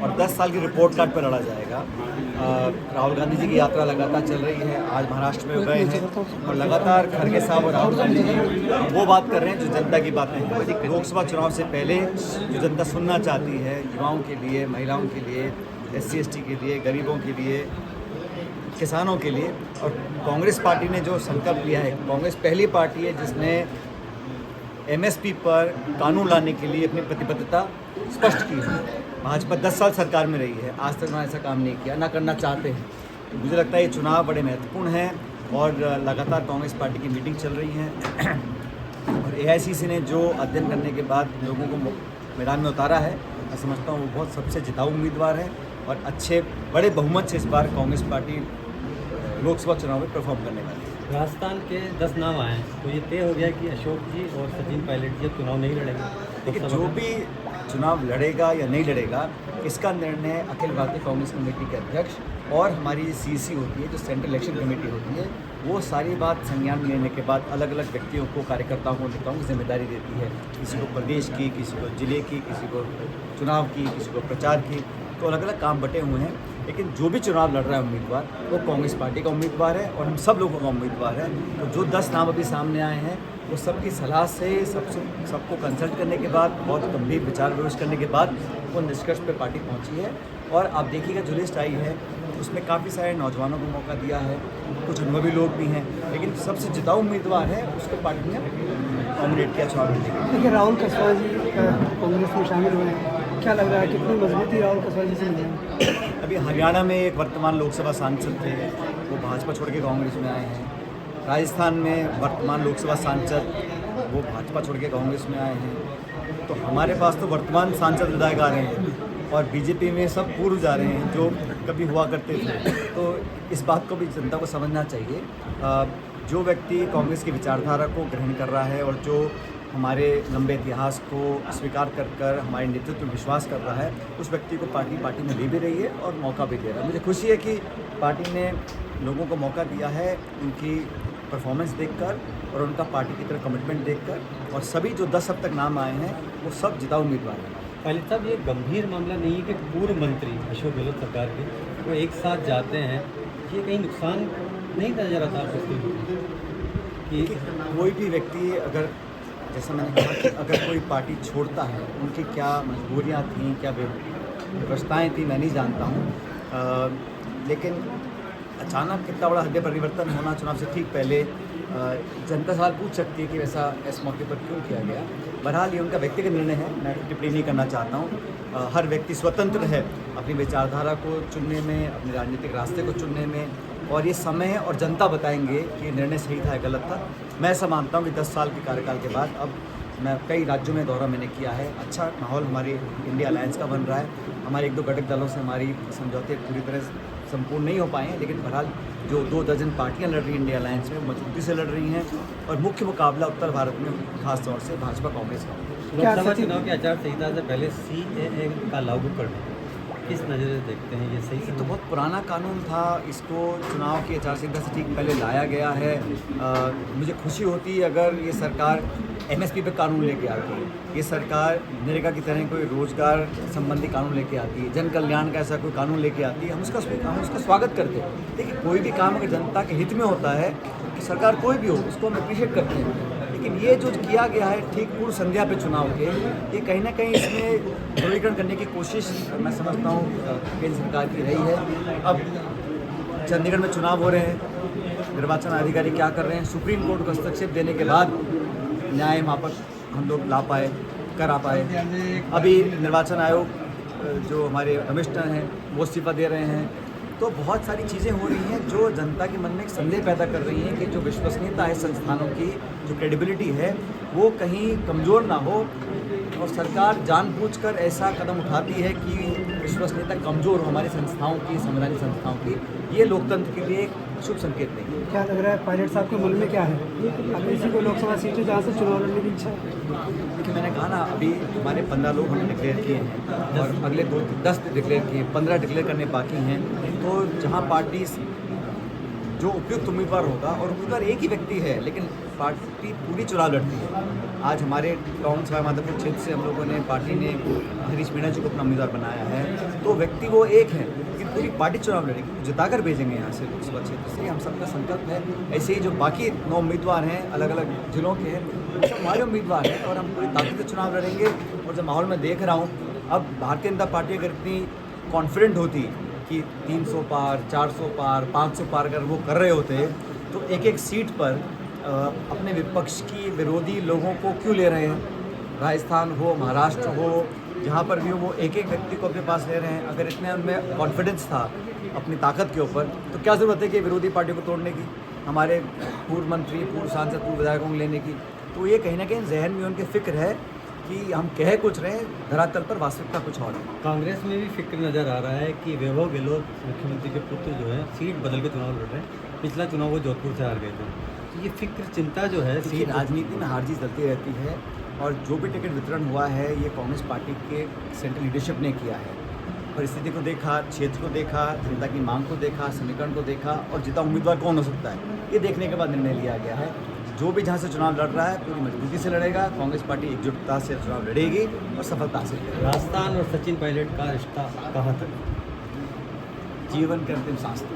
और 10 साल की रिपोर्ट कार्ड पर लड़ा जाएगा। राहुल गांधी जी की यात्रा लगातार चल रही है, आज महाराष्ट्र में गए हैं और लगातार खड़गे साहब और राहुल गांधी जी वो बात कर रहे हैं जो जनता की बातें हैं। लोकसभा चुनाव से पहले जो जनता सुनना चाहती है, युवाओं के लिए, महिलाओं के लिए, SC/ST के लिए, गरीबों के लिए, किसानों के लिए। और कांग्रेस पार्टी ने जो संकल्प लिया है, कांग्रेस पहली पार्टी है जिसने MSP पर कानून लाने के लिए अपनी प्रतिबद्धता स्पष्ट की है। भाजपा 10 साल सरकार में रही है, आज तक उन्होंने ऐसा काम नहीं किया, ना करना चाहते हैं। तो मुझे लगता है ये चुनाव बड़े महत्वपूर्ण हैं और लगातार कांग्रेस पार्टी की मीटिंग चल रही है और AICC ने जो अध्ययन करने के बाद लोगों को मैदान में उतारा है, मैं समझता हूँ वो बहुत सबसे जिताऊ उम्मीदवार है और अच्छे बड़े बहुमत से इस बार कांग्रेस पार्टी लोकसभा चुनाव में परफॉर्म करने वाली है। राजस्थान के 10 नाम आए हैं, तो ये तय हो गया कि अशोक जी और सचिन पायलट जी चुनाव नहीं लड़ेंगे। देखिए, जो भी चुनाव लड़ेगा या नहीं लड़ेगा, इसका निर्णय अखिल भारतीय कांग्रेस कमेटी के अध्यक्ष और हमारी CEC होती है, जो सेंट्रल इलेक्शन कमेटी होती है, वो सारी बात संज्ञान में लेने के बाद अलग अलग व्यक्तियों को, कार्यकर्ताओं को, नेताओं को जिम्मेदारी देती है। किसी को प्रदेश की, किसी को जिले की, किसी को चुनाव की, किसी को प्रचार की, तो अलग अलग काम बटे हुए हैं। लेकिन जो भी चुनाव लड़ रहा है उम्मीदवार, वो कांग्रेस पार्टी का उम्मीदवार है और हम सब लोगों का उम्मीदवार है। तो जो 10 नाम अभी सामने आए हैं, वो सबकी सलाह से सबको कंसल्ट करने के बाद, बहुत गंभीर विचार विमर्श करने के बाद वो निष्कर्ष पे पार्टी पहुंची है। और आप देखिएगा जो लिस्ट आई है उसमें काफ़ी सारे नौजवानों को मौका दिया है, कुछ अनुभवी लोग भी हैं, लेकिन सबसे जिताऊ उम्मीदवार है उसको पार्टी ने नॉमिनेट किया चुनाव लड़ने। देखिए, राहुल कसवाल जी कांग्रेस में शामिल हुए हैं, क्या लग रहा है कितनी मजबूती राहुल कसवाल जी से मिली है? अभी हरियाणा में एक वर्तमान लोकसभा सांसद थे, वो भाजपा छोड़ के कांग्रेस में आए हैं। राजस्थान में वर्तमान लोकसभा सांसद वो भाजपा छोड़ के कांग्रेस में आए हैं। तो हमारे पास तो वर्तमान सांसद विधायक आ रहे हैं और BJP में सब पूर्व जा रहे हैं जो कभी हुआ करते थे। तो इस बात को भी जनता को समझना चाहिए। जो व्यक्ति कांग्रेस की विचारधारा को ग्रहण कर रहा है और जो हमारे लंबे इतिहास को स्वीकार कर हमारे नेतृत्व में विश्वास कर रहा है, उस व्यक्ति को पार्टी में ले भी रही है और मौका भी दे रहा है। मुझे खुशी है कि पार्टी ने लोगों को मौका दिया है उनकी परफॉर्मेंस देखकर और उनका पार्टी की तरफ कमिटमेंट देखकर। और सभी जो 10 अब तक नाम आए हैं वो सब जिताऊ उम्मीदवार हैं। पायलट साहब, ये गंभीर मामला नहीं है कि पूर्व मंत्री अशोक गहलोत सरकार के वो एक साथ जाते हैं, ये कहीं नुकसान नहीं नजर आता आपको कि कोई भी व्यक्ति अगर, जैसा मैंने कहा कि अगर कोई पार्टी छोड़ता है, उनकी क्या मजबूरियां थीं, क्या व्यवस्थाएँ थी, मैं नहीं जानता हूँ। लेकिन अचानक कितना बड़ा हृदय परिवर्तन होना चुनाव से ठीक पहले, जनता सवाल पूछ सकती है कि वैसा इस मौके पर क्यों किया गया। बहरहाल ये उनका व्यक्तिगत निर्णय है, मैं टिप्पणी नहीं करना चाहता हूँ। हर व्यक्ति स्वतंत्र है अपनी विचारधारा को चुनने में, अपने राजनीतिक रास्ते को चुनने में, और ये समय और जनता बताएंगे कि निर्णय सही था या गलत था। मैं ऐसा मानता हूँ कि 10 साल के कार्यकाल के बाद अब मैं कई राज्यों में दौरा मैंने किया है, अच्छा माहौल हमारी इंडिया अलायंस का बन रहा है। हमारे 1-2 घटक दलों से हमारी समझौते पूरी तरह संपूर्ण नहीं हो पाए हैं, लेकिन बहरहाल जो 2 दर्जन पार्टियां लड़ रही हैं इंडिया अलायंस में, मजबूती से लड़ रही हैं और मुख्य मुकाबला उत्तर भारत में खास तौर से भाजपा कांग्रेस का होगा। लोकसभा चुनाव की आचार संहिता से पहले CAA का लागू करना किस नज़र से देखते हैं? ये सही तो बहुत पुराना कानून था, इसको चुनाव की आचार संहिता से ठीक पहले लाया गया है। मुझे खुशी होती है अगर ये सरकार MSP पे कानून लेके आती है, ये सरकार नरेगा की तरह कोई रोजगार संबंधी कानून लेके आती है, जन कल्याण का ऐसा कोई कानून लेके आती है, हम उसका स्वागत करते हैं। देखिए, कोई भी काम अगर जनता के हित में होता है, कि सरकार कोई भी हो, उसको हम अप्रिशिएट करते हैं। लेकिन ये जो किया गया है ठीक पूर्व संध्या पे चुनाव के, ये कहीं ना कहीं इसमें ध्रुवीकरण करने की कोशिश मैं समझता हूँ केंद्र सरकार की रही है। अब चंडीगढ़ में चुनाव हो रहे हैं, निर्वाचन अधिकारी क्या कर रहे हैं, सुप्रीम कोर्ट को हस्तक्षेप देने के बाद न्याय मापक हम लोग ला पाए। अभी निर्वाचन आयोग जो हमारे कमिश्नर हैं वो इस्तीफा दे रहे हैं। तो बहुत सारी चीज़ें हो रही हैं जो जनता के मन में एक संदेह पैदा कर रही हैं कि जो विश्वसनीयता है संस्थानों की, जो क्रेडिबिलिटी है, वो कहीं कमज़ोर ना हो। और सरकार जानबूझकर ऐसा कदम उठाती है कि विश्वसनीयता कमज़ोर हो हमारी संस्थाओं की, संवैधानिक संस्थाओं की। ये लोकतंत्र के लिए एक शुभ संकेत नहीं है। क्या लग रहा है पायलट साहब के मन में क्या है? अब इसी को लोकसभा सीट है जहाँ से चुनाव लड़ने की इच्छा है। देखिए, मैंने कहा ना, अभी हमारे 15 लोग हमने डिक्लेयर किए हैं और अगले 10 डिक्लेयर किए, 15 डिक्लेयर करने बाकी हैं। तो जहाँ पार्टी जो उपयुक्त उम्मीदवार होगा, और उम्मीदवार एक ही व्यक्ति है, लेकिन पार्टी पूरी चुनाव लड़ती है। आज हमारे टाउन सवाई माधोपुर क्षेत्र से हम लोगों ने पार्टी ने हरीश मीणा जी को अपना उम्मीदवार बनाया है, तो व्यक्ति वो एक है लेकिन पूरी पार्टी चुनाव लड़ेगी, जिताकर भेजेंगे यहाँ से लोकसभा क्षेत्र से, हम सबका संकल्प है। ऐसे ही जो बाकी 9 उम्मीदवार हैं अलग अलग जिलों के हैं, वो सब हमारे उम्मीदवार हैं और हम पूरी ताकत से चुनाव लड़ेंगे। और जब माहौल में देख रहा हूँ, अब भारतीय जनता पार्टी अगर इतनी कॉन्फिडेंट होती कि 300 पार, 400 पार, 500 पार अगर वो कर रहे होते तो एक एक सीट पर अपने विपक्ष की विरोधी लोगों को क्यों ले रहे हैं? राजस्थान हो, महाराष्ट्र हो, जहाँ पर भी हो, वो एक एक व्यक्ति को अपने पास ले रहे हैं। अगर इतने उनमें कॉन्फिडेंस था अपनी ताकत के ऊपर, तो क्या ज़रूरत है कि विरोधी पार्टियों को तोड़ने की, हमारे पूर्व मंत्री, पूर्व सांसद, पूर्व विधायकों को लेने की? तो ये कहीं ना कहीं जहन में उनके फिक्र है कि हम कह कुछ रहे हैं, धरातल पर वास्तविकता कुछ और है। कांग्रेस में भी फिक्र नज़र आ रहा है कि वैभव गहलोत मुख्यमंत्री के पुत्र जो है सीट बदल के चुनाव लड़ रहे हैं। पिछला चुनाव वो जोधपुर से हार गए थे, तो ये फिक्र चिंता जो है देखिए, राजनीति में हार जीत चलती रहती है और जो भी टिकट वितरण हुआ है ये कांग्रेस पार्टी के सेंट्रल लीडरशिप ने किया है। परिस्थिति को देखा, क्षेत्र को देखा, जनता की मांग को देखा, समीकरण को देखा और जितना उम्मीदवार कौन हो सकता है, ये देखने के बाद निर्णय लिया गया है। जो भी जहाँ से चुनाव लड़ रहा है पूरी मजबूती से लड़ेगा, कांग्रेस पार्टी एकजुटता से चुनाव लड़ेगी और सफलता हासिल करेगी। राजस्थान और सचिन पायलट का रिश्ता कहाँ तक? जीवन के अंतिम सांस तक।